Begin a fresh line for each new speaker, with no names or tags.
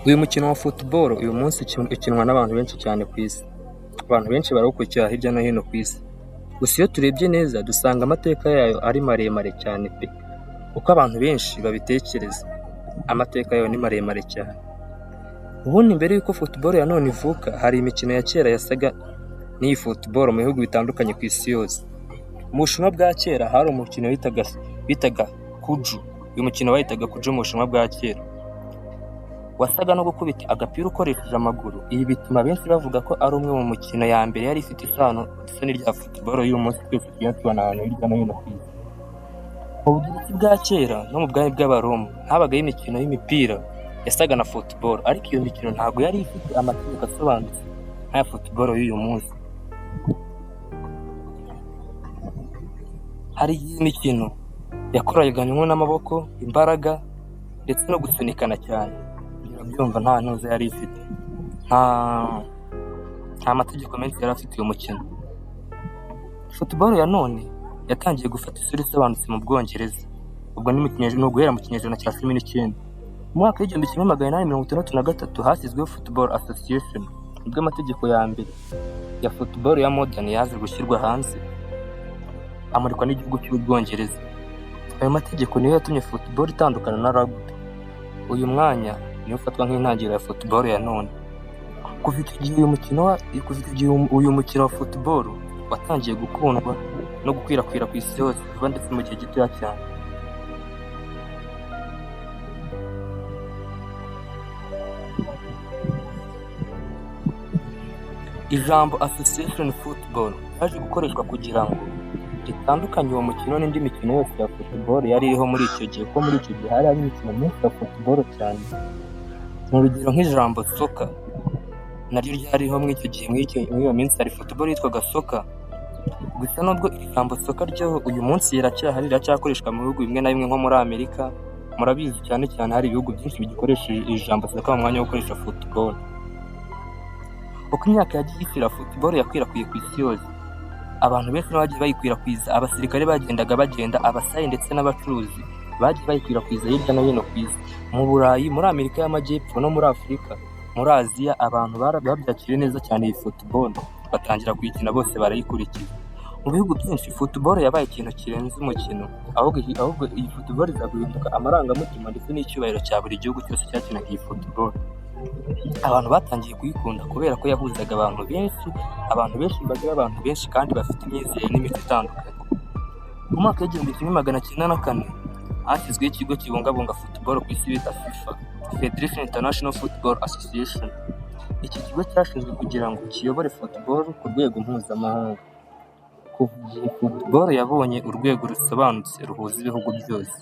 Uyu mukino wa football uyu munsi ukinwa n'abantu benshi cyane ku isi. Abantu benshi barawukurikira hirya no hino ku isi. Gusa iyo turebye neza dusanga amateka yayo ari maremare cyane pe. Uko abantu benshi babitekereza. Amateka yayo ni maremare cyane. Ubundi mbere y'uko football ya none ivuka, hari imikino ya kera yasaga n'iyi football mu bihugu bitandukanye ku isi yose. Mu Bushinwa bwa kera hari umukino bitaga kuju. Uyu mukino wahitaga kuju mu Bushinwa bwa kera. Wasaga no gukubita agapira ukoresheje amaguru. Ibi bituma benshi bavuga ko ari umwe mu mukino ya mbere yari ifite isano isa n'irya football y'uyu munsi twese tugenda tubona ahantu hirya no hino ku isi. Mu Bugereki bwa kera no mu bwami bw'Abaroma habagaho imikino y'imipira yasaga na football, ariko iyo mikino ntabwo yari ifite amategeko asobanutse nk'aya football y'uyu munsi. Hari imikino yakoranywe n'amaboko, imbaraga ndetse no gusunikana cyane. Byumva nta ntuza yari ifite, nta mategeko menshi yari afite uyu mukino. Football ya none yatangiye gufata isura isobanutse mu Bwongereza, ubwo ni guhera mu kinyejana cya 19. Mu mwaka w'igihumbi kimwe magana inani mirongo itandatu na gatatu hashyizweho Football Association, nibwo amategeko ya mbere ya football ya modern yaje gushyirwa hanze amurikwa n'igihugu cy'Ubwongereza. Ayo mategeko niyo yatumye football itandukana na rugby. Uyu mwanya niyo ufatwa nk'intangiriro ya football ya none. Kuva icyo gihe uyu mukino wa football watangiye gukundwa no gukwirakwira ku isi yose vuba ndetse mu gihe gitoya cyane. Ijambo association football yaje gukoreshwa kugira ngo ritandukanye uwo mukino n'indi mikino yose ya football yari iriho muri icyo gihe, kuko muri icyo gihe hari imikino myinshi ya football cyane. Mu rugero nk'ijambo soccer naryo ryariho muri icyo gihe, muri iyo minsi hari football yitwaga soccer. Gusa nubwo iri jambo soccer ryo uyu munsi riracyakoreshwa mu bihugu bimwe na bimwe nko muri Amerika, murabizi cyane cyane hari ibihugu byinshi bigikoresha iri jambo soccer mu mwanya wo gukoresha football. Uko imyaka yagiye ishira football yakwirakwiye ku isi yose. Abantu benshi bagiye bayikwirakwiza, abasirikare bagenda, abasayi ndetse n'abacuruzi bagiye bayikwirakwiza hirya no hino ku isi. Mu Burayi, muri Amerika y'Amajyepfo no muri Afurika, muri Aziya, abantu babyakiriye neza cyane iyi football, batangira kuyikina bose barayikurikiza. Mu bihugu byinshi football yabaye ikintu kirenze umukino, ahubwo iyi football iza guhinduka amarangamutima ndetse n'icyubahiro cya buri gihugu cyose cyakinaga iyi football. Abantu batangiye kuyikunda kubera ko yahuzaga abantu benshi imbaga y'abantu benshi kandi bafite imyizerere n'imico itandukanye. Mu mwaka w'igihumbi kimwe magana cyenda na kane hashyizweho ikigo kibungabunga football ku isi bita FIFA, Federation International Football Association. Iki kigo cyashinzwe kugira ngo kiyobore football ku rwego mpuzamahanga. Kuva igihe football yabonye urwego rusobanutse ruhuza ibihugu byose.